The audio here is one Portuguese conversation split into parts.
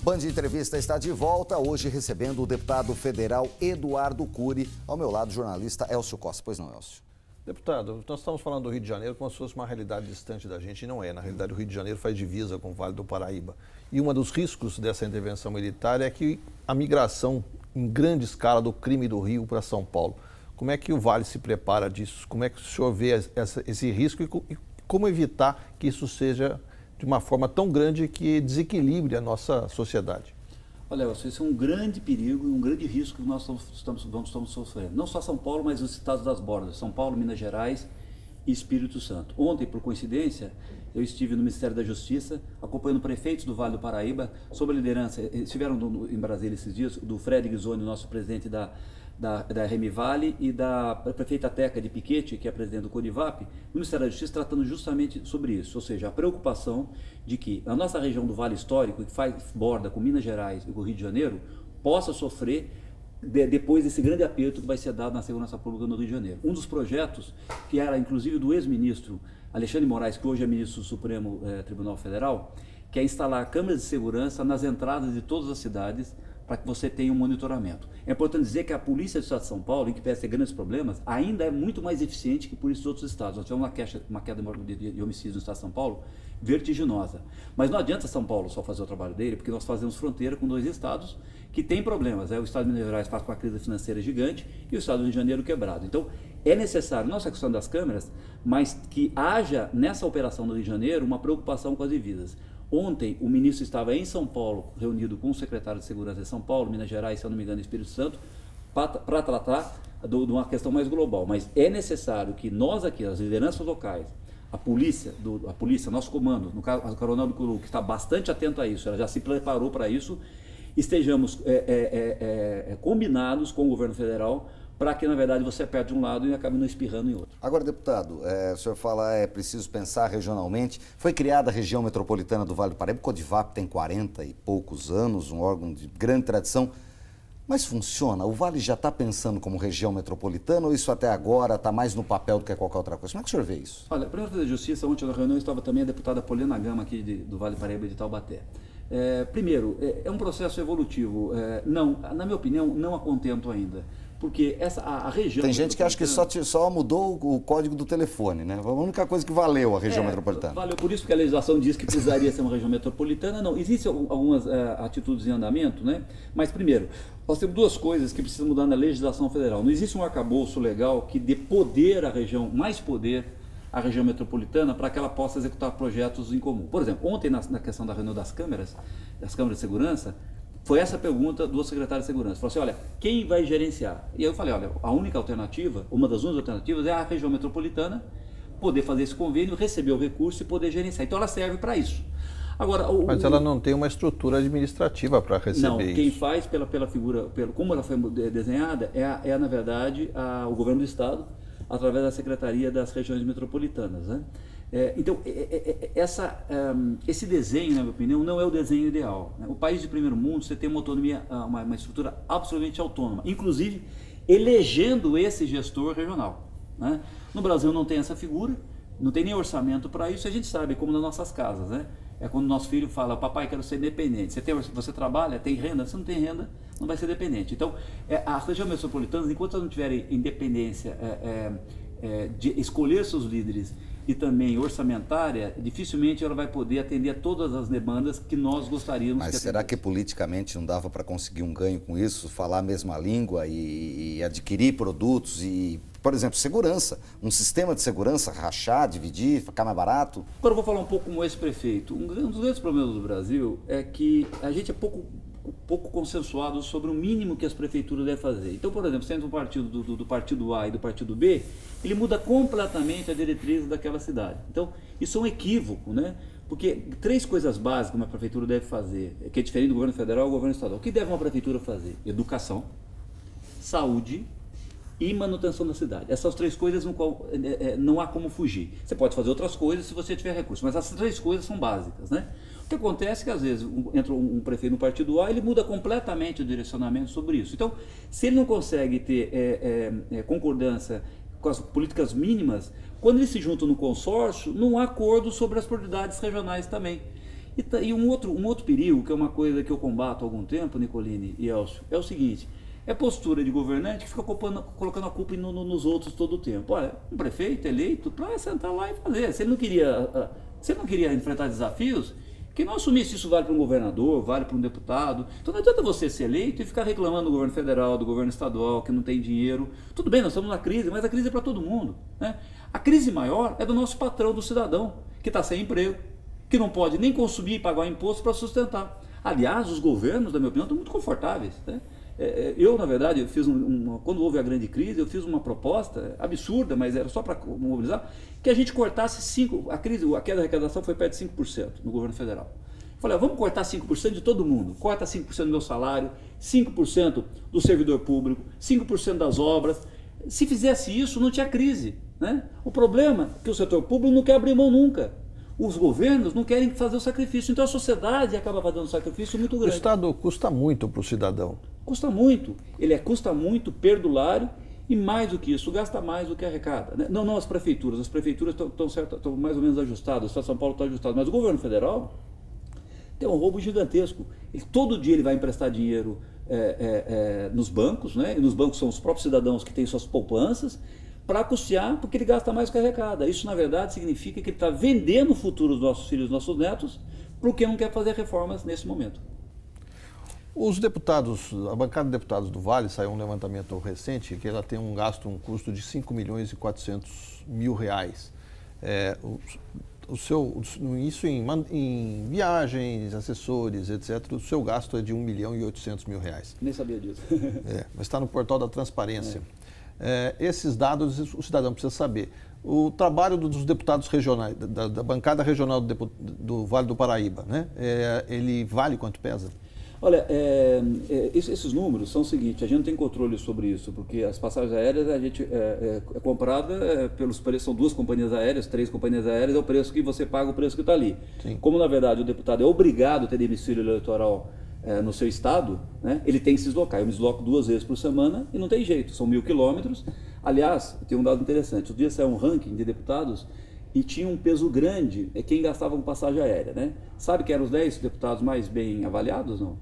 Band Entrevista está de volta, hoje recebendo o deputado federal Eduardo Cury. Ao meu lado, o jornalista Elcio Costa. Pois não, Elcio? Deputado, nós estamos falando do Rio de Janeiro como se fosse uma realidade distante da gente, e não é. Na realidade, o Rio de Janeiro faz divisa com o Vale do Paraíba. E um dos riscos dessa intervenção militar é que a migração em grande escala do crime do Rio para São Paulo. Como é que o Vale se prepara disso? Como é que o senhor vê esse risco e como evitar que isso seja de uma forma tão grande que desequilibre a nossa sociedade? Olha, isso é um grande perigo e um grande risco que nós estamos sofrendo. Não só São Paulo, mas os estados das bordas, São Paulo, Minas Gerais e Espírito Santo. Ontem, por coincidência, eu estive no Ministério da Justiça, acompanhando prefeitos do Vale do Paraíba, sob a liderança, estiveram em Brasília esses dias, do Fred Ghisoni, nosso presidente da Remi Vale, e da prefeita Teca de Piquete, que é a presidente do Conivap, no Ministério da Justiça, tratando justamente sobre isso, ou seja, a preocupação de que a nossa região do Vale Histórico, que faz borda com Minas Gerais e com o Rio de Janeiro, possa sofrer depois desse grande aperto que vai ser dado na segurança pública no Rio de Janeiro. Um dos projetos, que era inclusive do ex-ministro Alexandre Moraes, que hoje é ministro do Supremo Tribunal Federal, que é instalar câmeras de segurança nas entradas de todas as cidades, para que você tenha um monitoramento. É importante dizer que a Polícia do Estado de São Paulo, em que parece ter grandes problemas, ainda é muito mais eficiente que a polícia dos outros estados. Nós tivemos uma queda de homicídios no Estado de São Paulo vertiginosa. Mas não adianta São Paulo só fazer o trabalho dele, porque nós fazemos fronteira com dois estados que têm problemas. O Estado de Minas Gerais passa por uma crise financeira gigante e o Estado do Rio de Janeiro quebrado. Então, é necessário, não só a questão das câmeras, mas que haja nessa operação do Rio de Janeiro uma preocupação com as divisas. Ontem, o ministro estava em São Paulo, reunido com o secretário de Segurança de São Paulo, Minas Gerais, se eu não me engano, Espírito Santo, para tratar de uma questão mais global. Mas é necessário que nós aqui, as lideranças locais, a polícia, nosso comando, no caso, o Coronel do Curu, que está bastante atento a isso, ela já se preparou para isso, estejamos combinados com o governo federal para que, na verdade, você aperte de um lado e acabe não espirrando em outro. Agora, deputado, o senhor fala é preciso pensar regionalmente. Foi criada a região metropolitana do Vale do Paraíba, o Codivap tem 40 e poucos anos, um órgão de grande tradição. Mas funciona? O Vale já está pensando como região metropolitana ou isso até agora está mais no papel do que qualquer outra coisa? Como é que o senhor vê isso? Olha, para a Justiça, ontem na reunião estava também a deputada Poliana Gama, aqui do Vale do Paraíba de Taubaté. Primeiro, é um processo evolutivo. Não, na minha opinião, não a contento ainda. Porque a região... Tem gente que acha que só mudou o código do telefone, né? A única coisa que valeu a região metropolitana. Valeu por isso que a legislação diz que precisaria ser uma região metropolitana. Não, existem algumas atitudes em andamento, né? Mas, primeiro, nós temos duas coisas que precisam mudar na legislação federal. Não existe um arcabouço legal que dê poder à região, mais poder à região metropolitana para que ela possa executar projetos em comum. Por exemplo, ontem na questão da reunião das câmeras de segurança, foi essa pergunta do secretário de Segurança. Falou assim, olha, quem vai gerenciar? E eu falei, olha, a única alternativa, uma das únicas alternativas é a região metropolitana poder fazer esse convênio, receber o recurso e poder gerenciar. Então ela serve para isso. Agora, mas ela não tem uma estrutura administrativa para receber isso. Não, quem faz pela figura, como ela foi desenhada, na verdade, o governo do Estado, através da Secretaria das Regiões Metropolitanas, né? Então, esse desenho, na minha opinião, não é o desenho ideal, né? O país de primeiro mundo, você tem uma autonomia, uma estrutura absolutamente autônoma, inclusive elegendo esse gestor regional, né? No Brasil não tem essa figura, não tem nem orçamento para isso, a gente sabe, como nas nossas casas, né? É quando o nosso filho fala, papai, quero ser independente. Você trabalha, tem renda? Se não tem renda, não vai ser dependente. Então, as regiões metropolitanas, enquanto elas não tiverem independência de escolher seus líderes e também orçamentária, dificilmente ela vai poder atender a todas as demandas que nós gostaríamos. Mas será que politicamente não dava para conseguir um ganho com isso? Falar a mesma língua e adquirir produtos e, por exemplo, segurança. Um sistema de segurança, rachar, dividir, ficar mais barato? Agora eu vou falar um pouco como ex-prefeito. Um dos grandes problemas do Brasil é que a gente é pouco consensuado sobre o mínimo que as prefeituras devem fazer. Então, por exemplo, sendo um partido do partido A e do partido B, ele muda completamente a diretriz daquela cidade. Então, isso é um equívoco, né? Porque três coisas básicas que uma prefeitura deve fazer, que é diferente do governo federal e do governo estadual. O que deve uma prefeitura fazer? Educação, saúde e manutenção da cidade. Essas três coisas não há como fugir. Você pode fazer outras coisas se você tiver recursos, mas essas três coisas são básicas, né? O que acontece é que às vezes entra um prefeito no partido A, ele muda completamente o direcionamento sobre isso. Então, se ele não consegue ter concordância com as políticas mínimas, quando eles se juntam no consórcio, não há acordo sobre as prioridades regionais também. E um outro perigo, que é uma coisa que eu combato há algum tempo, Nicolini e Elcio, é o seguinte: é postura de governante que fica colocando a culpa nos outros todo o tempo. Olha, um prefeito eleito para sentar lá e fazer. Se ele não queria enfrentar desafios, que não assumisse. Isso vale para um governador, vale para um deputado. Então não adianta você ser eleito e ficar reclamando do governo federal, do governo estadual, que não tem dinheiro. Tudo bem, nós estamos na crise, mas a crise é para todo mundo, né? A crise maior é do nosso patrão, do cidadão, que está sem emprego, que não pode nem consumir e pagar o imposto para sustentar. Aliás, os governos, na minha opinião, estão muito confortáveis, né? Eu, na verdade, eu fiz quando houve a grande crise, eu fiz uma proposta absurda, mas era só para mobilizar, que a gente cortasse a queda da arrecadação foi perto de 5% no governo federal. Falei, vamos cortar 5% de todo mundo. Corta 5% do meu salário, 5% do servidor público, 5% das obras. Se fizesse isso, não tinha crise, né? O problema é que o setor público não quer abrir mão nunca. Os governos não querem fazer o sacrifício, então a sociedade acaba fazendo um sacrifício muito grande. O Estado custa muito para o cidadão. Custa muito. Ele custa muito perdulário e mais do que isso, gasta mais do que arrecada, né? Não as prefeituras. As prefeituras estão mais ou menos ajustadas, o Estado de São Paulo está ajustado, mas o governo federal tem um roubo gigantesco. Todo dia ele vai emprestar dinheiro nos bancos, né? E nos bancos são os próprios cidadãos que têm suas poupanças, para custear, porque ele gasta mais do que arrecada. Isso, na verdade, significa que ele está vendendo o futuro dos nossos filhos, dos nossos netos, porque não quer fazer reformas nesse momento. Os deputados, a bancada de deputados do Vale, saiu um levantamento recente, que ela tem um custo de 5 milhões e 400 mil reais. Isso em viagens, assessores, etc., o seu gasto é de 1 milhão e 800 mil reais. Nem sabia disso. Mas está no portal da transparência. Esses dados o cidadão precisa saber. O trabalho dos deputados regionais, da bancada regional do Vale do Paraíba, né? Ele vale quanto pesa? Olha, esses números são o seguinte: a gente não tem controle sobre isso, porque as passagens aéreas a gente é comprada pelos preços, são 2 companhias aéreas, 3 companhias aéreas, é o preço que você paga, o preço que está ali. Sim. Como, na verdade, o deputado é obrigado a ter domicílio eleitoral no seu estado, né, ele tem que se deslocar. Eu me desloco 2 vezes por semana e não tem jeito, são 1.000 quilômetros. Aliás, tem um dado interessante: outro dia saiu um ranking de deputados e tinha um peso grande quem gastava com passagem aérea, né? Sabe que eram os 10 deputados mais bem avaliados, não?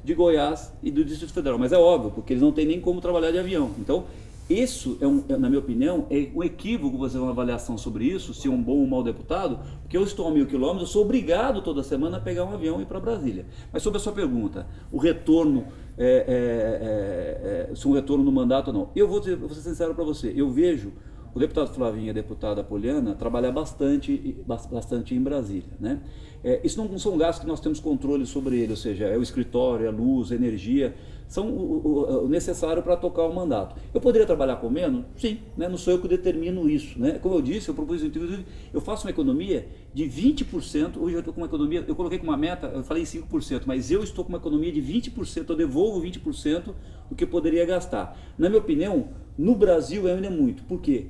De Goiás e do Distrito Federal, mas é óbvio, porque eles não têm nem como trabalhar de avião. Então, isso, na minha opinião, é um equívoco você fazer uma avaliação sobre isso, se é um bom ou mau deputado, porque eu estou a 1.000 quilômetros, eu sou obrigado toda semana a pegar um avião e ir para Brasília. Mas sobre a sua pergunta, o retorno, se um retorno no mandato ou não, vou ser sincero para você, eu vejo o deputado Flavinho e a deputada Poliana trabalhar bastante em Brasília, né? Isso não são gastos que nós temos controle sobre ele, ou seja, é o escritório, a luz, a energia, são o necessário para tocar o mandato. Eu poderia trabalhar com menos? Sim, né? Não sou eu que determino isso, né? Como eu disse, eu propus, inclusive, eu faço uma economia de 20%, hoje eu estou com uma economia, eu coloquei como uma meta, eu falei 5%, mas eu estou com uma economia de 20%, eu devolvo 20% do que eu poderia gastar. Na minha opinião, no Brasil ainda é muito, por quê?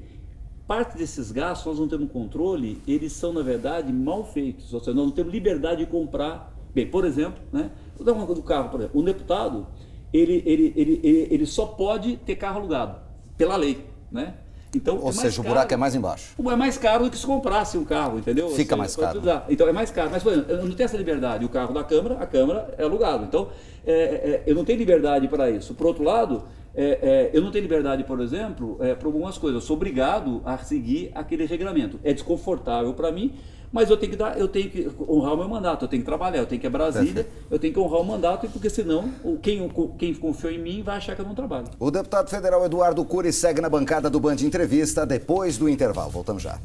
Parte desses gastos nós não temos controle, eles são, na verdade, mal feitos, ou seja, nós não temos liberdade de comprar. Bem, por exemplo, né? Vou dar uma coisa do carro, por exemplo. Um deputado, ele só pode ter carro alugado, pela lei, né? Então, ou seja, o buraco é mais embaixo. É mais caro do que se comprasse um carro, entendeu? Fica mais caro. Então é mais caro. Mas, por exemplo, eu não tenho essa liberdade. O carro da Câmara, a Câmara é alugado. Então, eu não tenho liberdade para isso. Por outro lado, eu não tenho liberdade, por exemplo, para algumas coisas. Eu sou obrigado a seguir aquele regulamento. É desconfortável para mim, mas eu tenho que honrar o meu mandato, eu tenho que trabalhar, eu tenho que ir a Brasília, eu tenho que honrar o mandato, porque senão quem confiou em mim vai achar que eu não trabalho. O deputado federal Eduardo Cury segue na bancada do Band Entrevista depois do intervalo. Voltamos já.